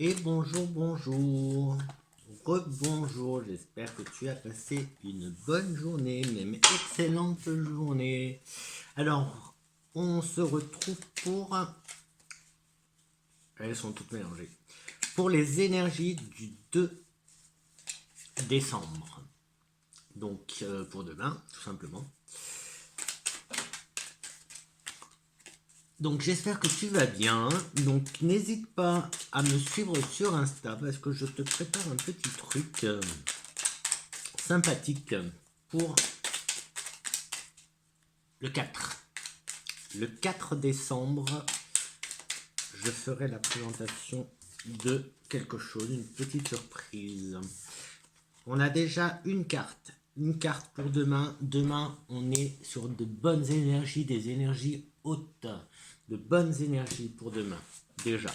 Et bonjour, bonjour. Rebonjour, j'espère que tu as passé une bonne journée, même excellente journée. Alors, on se retrouve pour... Elles sont toutes mélangées. Pour les énergies du 2 décembre. Donc, pour demain, tout simplement. Donc j'espère que tu vas bien, donc n'hésite pas à me suivre sur Insta parce que je te prépare un petit truc sympathique pour le 4. Le 4 décembre, je ferai la présentation de quelque chose, une petite surprise. On a déjà une carte pour demain. Demain, on est sur de bonnes énergies, des énergies hautes, de bonnes énergies pour demain, déjà.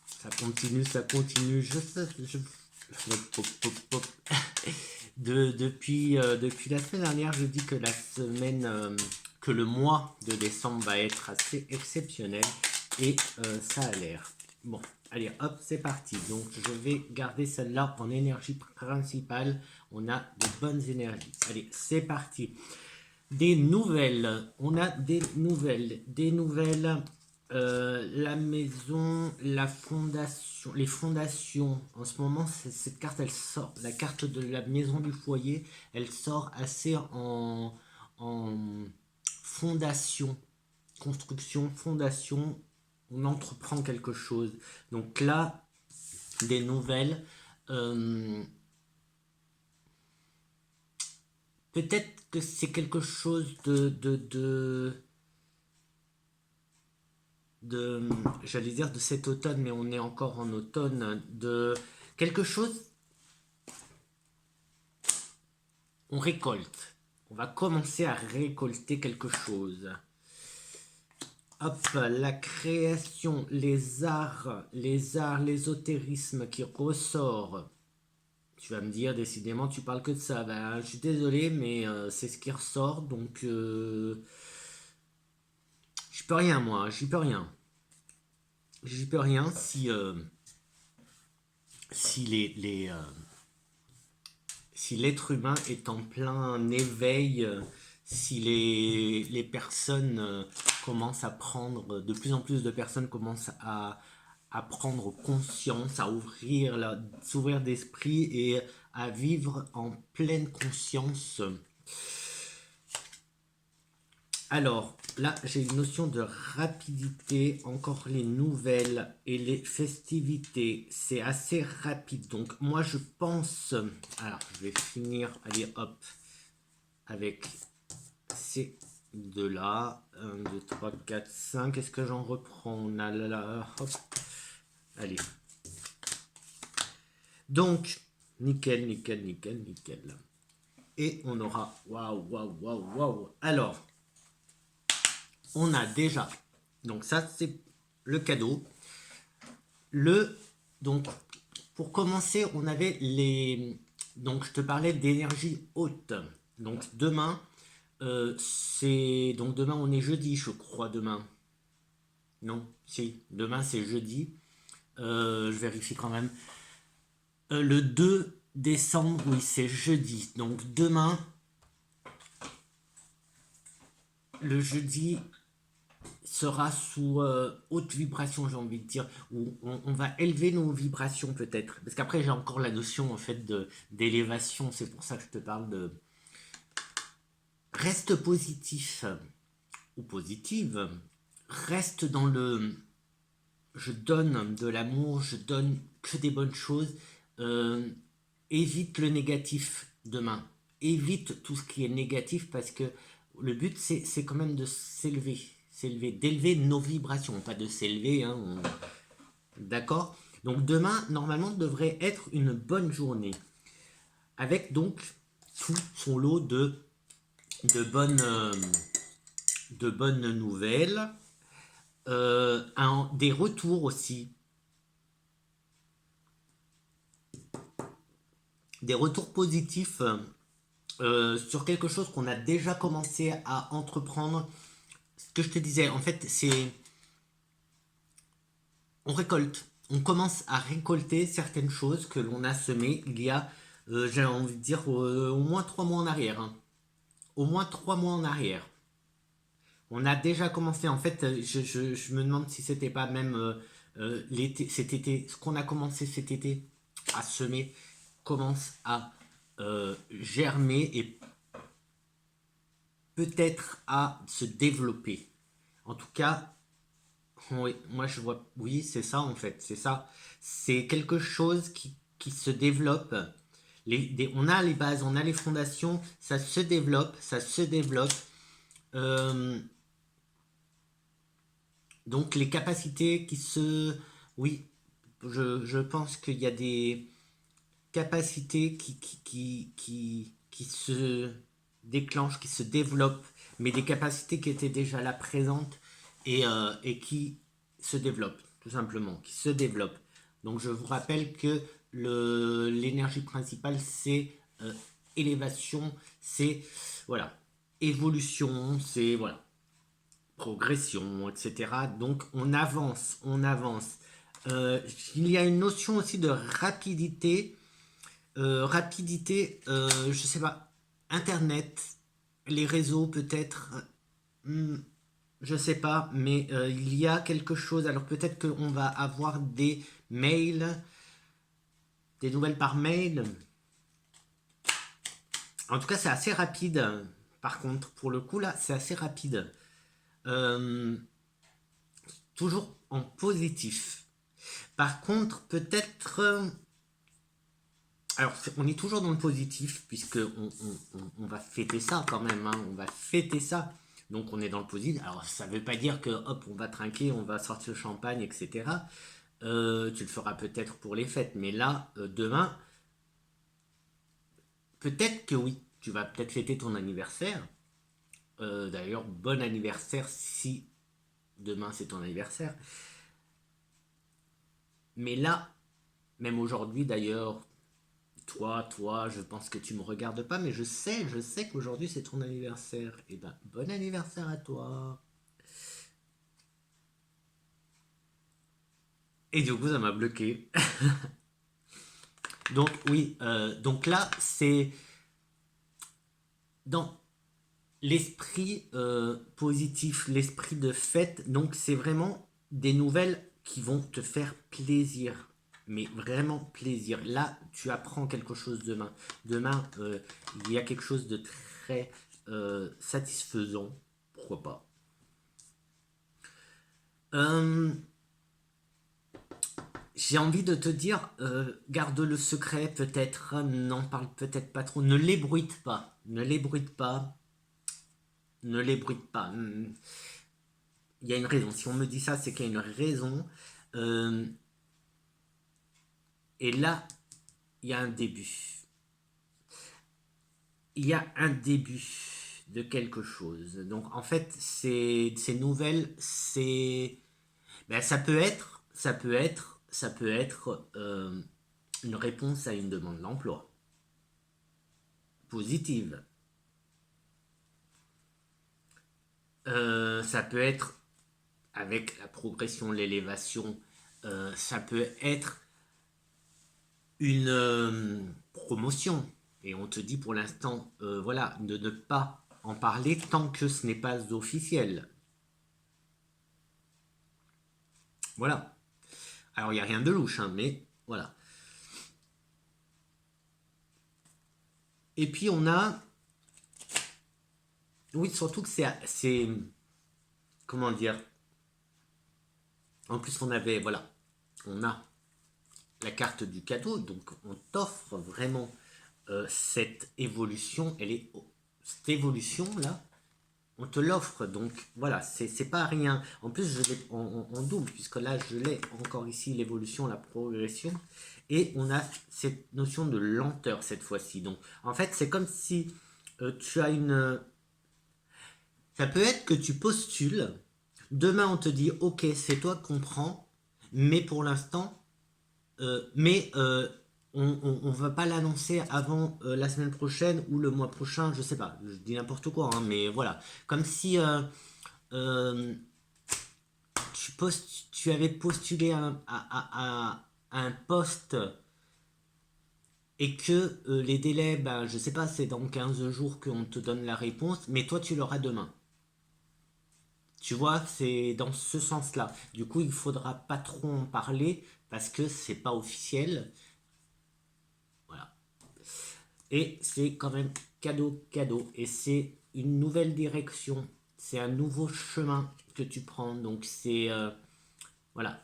Ça continue, depuis la semaine dernière, je dis que que le mois de décembre va être assez exceptionnel et ça a l'air. Bon, allez, hop, c'est parti. Donc, je vais garder celle-là en énergie principale. On a de bonnes énergies. Allez, c'est parti. Des nouvelles. On a des nouvelles. La maison, la fondation, les fondations. En ce moment, cette carte, elle sort. La carte de la maison du foyer, elle sort assez en fondation, construction, fondation. On entreprend quelque chose. Donc là, des nouvelles. Peut-être que c'est quelque chose j'allais dire de cet automne, mais on est encore en automne, de quelque chose, on récolte. On va commencer à récolter quelque chose. Hop, la création, les arts, l'ésotérisme qui ressort. Tu vas me dire, décidément, tu parles que de ça. Ben, je suis désolé, mais c'est ce qui ressort, donc j'y peux rien, moi, j'y peux rien. J'y peux rien si si l'être humain est en plein éveil, si les personnes commencent à prendre, de plus en plus de personnes commencent à prendre conscience, à s'ouvrir d'esprit et à vivre en pleine conscience. Alors, là, j'ai une notion de rapidité, encore les nouvelles et les festivités, c'est assez rapide. Donc, moi, je pense... Alors, je vais finir, allez, hop, avec ces deux-là. 1, 2, 3, 4, 5. Est-ce que j'en reprends? On a là, hop. Allez. Donc, nickel, nickel, nickel, nickel. Et on aura... Waouh, waouh, waouh, waouh. Alors... On a déjà, donc ça c'est le cadeau. Donc pour commencer, on avait donc je te parlais d'énergie haute. Donc demain, demain on est jeudi, je crois demain. Non, si, demain c'est jeudi. Je vérifie quand même. Le 2 décembre, oui, c'est jeudi. Donc demain, le jeudi sera sous haute vibration, j'ai envie de dire, où on va élever nos vibrations peut-être. Parce qu'après, j'ai encore la notion en fait d'élévation, c'est pour ça que je te parle de... Reste positif ou positive, reste dans le... Je donne de l'amour, je donne que des bonnes choses. Évite le négatif demain. Évite tout ce qui est négatif parce que le but, c'est quand même de s'élever. D'élever nos vibrations, pas de s'élever. Hein, D'accord. Donc demain, normalement, devrait être une bonne journée. Avec donc tout son lot de, bonnes, euh, de bonnes nouvelles. Des retours aussi. Des retours positifs sur quelque chose qu'on a déjà commencé à entreprendre. Ce que je te disais, en fait, c'est on récolte. On commence à récolter certaines choses que l'on a semées il y a, j'ai envie de dire, au moins 3 mois en arrière, hein. Au moins 3 mois en arrière. On a déjà commencé, en fait, je me demande si c'était pas même l'été, cet été, ce qu'on a commencé cet été à semer commence à germer et peut-être à se développer. En tout cas, oui, moi je vois, oui, c'est ça en fait, c'est ça. C'est quelque chose qui se développe. On a les bases, on a les fondations, ça se développe, ça se développe. Euh, donc les capacités qui se... Oui, je pense qu'il y a des capacités qui se déclenchent, qui se développent, mais des capacités qui étaient déjà là présentes et qui se développent, tout simplement, qui se développent. Donc je vous rappelle que l'énergie principale, c'est élévation, c'est voilà, évolution, c'est voilà, progression, etc. Donc on avance, on avance. Il y a une notion aussi de rapidité. Je sais pas, Internet, les réseaux peut-être, je sais pas, mais il y a quelque chose. Alors peut-être qu'on va avoir des mails, des nouvelles par mail. En tout cas, c'est assez rapide. Par contre, pour le coup là, c'est assez rapide. Euh, Toujours en positif. Par contre, peut-être alors, on est toujours dans le positif, puisque on va fêter ça quand même, hein, on va fêter ça. Donc on est dans le positif. Alors ça ne veut pas dire que hop, on va trinquer, on va sortir le champagne, etc. Tu le feras peut-être pour les fêtes, mais là, demain, peut-être que oui, tu vas peut-être fêter ton anniversaire. D'ailleurs, bon anniversaire si demain c'est ton anniversaire. Mais là, même aujourd'hui d'ailleurs, toi, je pense que tu me regardes pas, mais je sais qu'aujourd'hui c'est ton anniversaire. Et ben, bon anniversaire à toi. Et du coup, ça m'a bloqué. Donc oui, donc là, c'est dans l'esprit positif, l'esprit de fête. Donc c'est vraiment des nouvelles qui vont te faire plaisir. Mais vraiment plaisir. Là, tu apprends quelque chose demain. Demain, il y a quelque chose de très satisfaisant. Pourquoi pas. Euh, J'ai envie de te dire, garde le secret peut-être, n'en parle peut-être pas trop, ne l'ébruite pas, ne l'ébruite pas, ne l'ébruite pas. Il y a une raison. Si on me dit ça, c'est qu'il y a une raison. Euh, et là, il y a un début. Il y a un début de quelque chose. Donc en fait, ces nouvelles, c'est, ben, ça peut être une réponse à une demande d'emploi positive. Ça peut être avec la progression, l'élévation, ça peut être une promotion. Et on te dit pour l'instant, voilà, de ne pas en parler tant que ce n'est pas officiel. Voilà. Alors il n'y a rien de louche, hein, mais voilà. Et puis on a, oui, surtout que comment dire, en plus on avait, voilà, on a la carte du cadeau, donc on t'offre vraiment cette évolution, cette évolution là, on te l'offre, donc voilà, c'est pas rien. En plus, je l'ai en double, puisque là, je l'ai encore ici, l'évolution, la progression, et on a cette notion de lenteur cette fois-ci. Donc, en fait, c'est comme si tu as une... Ça peut être que tu postules, demain on te dit, ok, c'est toi qu'on prend, mais pour l'instant, mais on va pas l'annoncer avant la semaine prochaine ou le mois prochain, je sais pas, je dis n'importe quoi, hein, mais voilà. Comme si euh, tu avais postulé à un poste et que les délais, ben, je sais pas, c'est dans 15 jours qu'on te donne la réponse, mais toi tu l'auras demain. Tu vois, c'est dans ce sens-là. Du coup, il faudra pas trop en parler parce que c'est pas officiel. Voilà. Et c'est quand même cadeau, cadeau. Et c'est une nouvelle direction. C'est un nouveau chemin que tu prends. Donc c'est... voilà.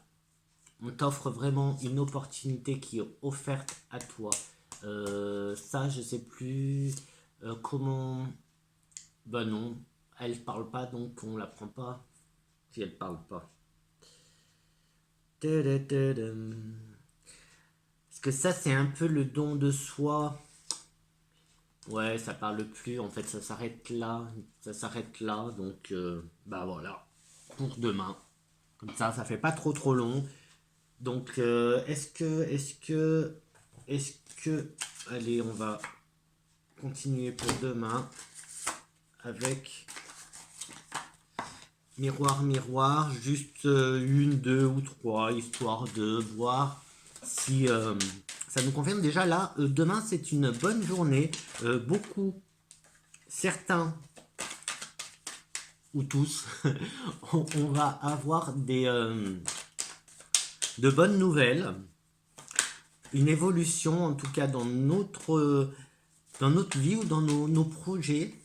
On t'offre vraiment une opportunité qui est offerte à toi. Ça, je sais plus comment... Ben non, elle parle pas, donc on la prend pas. Si elle parle pas. Tadadadam. Parce que ça, c'est un peu le don de soi. Ouais, ça parle plus. En fait, ça s'arrête là. Ça s'arrête là. Donc, bah voilà. Pour demain. Comme ça fait pas trop trop long. Donc, est-ce que, allez, on va continuer pour demain avec miroir, miroir, juste une, deux ou trois, histoire de voir si ça nous confirme. Déjà là, demain c'est une bonne journée. Beaucoup, certains ou tous, on va avoir de bonnes nouvelles, une évolution en tout cas dans notre vie ou dans nos projets.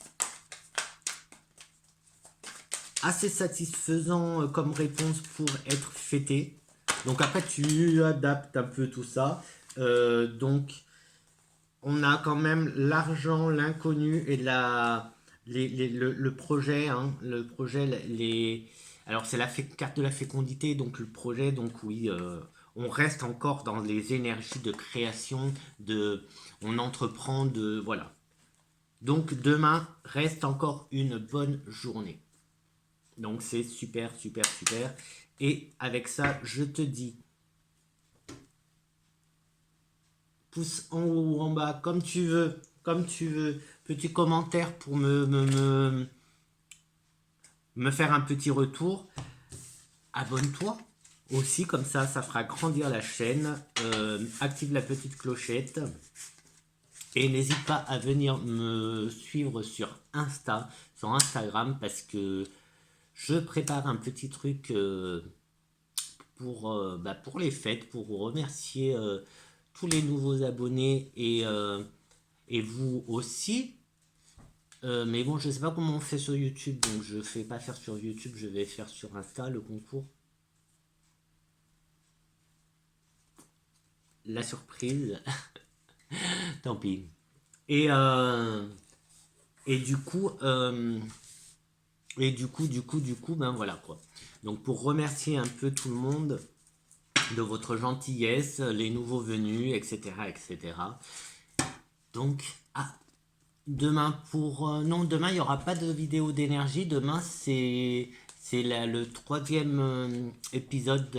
Assez satisfaisant comme réponse pour être fêté. Donc après tu adaptes un peu tout ça. Donc on a quand même l'argent, l'inconnu et le projet. Hein, le projet, alors c'est carte de la fécondité, donc le projet, donc oui, on reste encore dans les énergies de création, on entreprend voilà. Donc demain reste encore une bonne journée. Donc c'est super, super, super. Et avec ça, je te dis pouce en haut ou en bas, comme tu veux, comme tu veux. Petit commentaire pour me faire un petit retour. Abonne-toi aussi, comme ça fera grandir la chaîne. Active la petite clochette. Et n'hésite pas à venir me suivre sur Instagram, parce que je prépare un petit truc pour les fêtes, pour remercier tous les nouveaux abonnés et vous aussi. Mais bon, je sais pas comment on fait sur YouTube, donc je fais pas faire sur YouTube, je vais faire sur Insta le concours. La surprise, tant pis. Et, euh, et du coup, ben voilà quoi. Donc pour remercier un peu tout le monde de votre gentillesse, les nouveaux venus, etc., etc. Donc, demain non, demain il n'y aura pas de vidéo d'énergie. Demain c'est le troisième épisode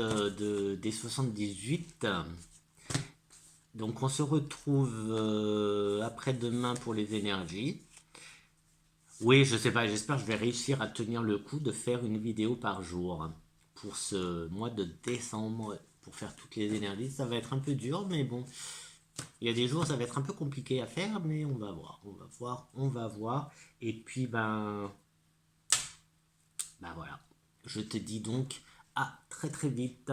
des 78. Donc on se retrouve après-demain pour les énergies. Oui, je sais pas, j'espère que je vais réussir à tenir le coup de faire une vidéo par jour pour ce mois de décembre, pour faire toutes les énergies. Ça va être un peu dur, mais bon, il y a des jours ça va être un peu compliqué à faire, mais on va voir, on va voir, on va voir. Et puis ben voilà, je te dis donc à très très vite.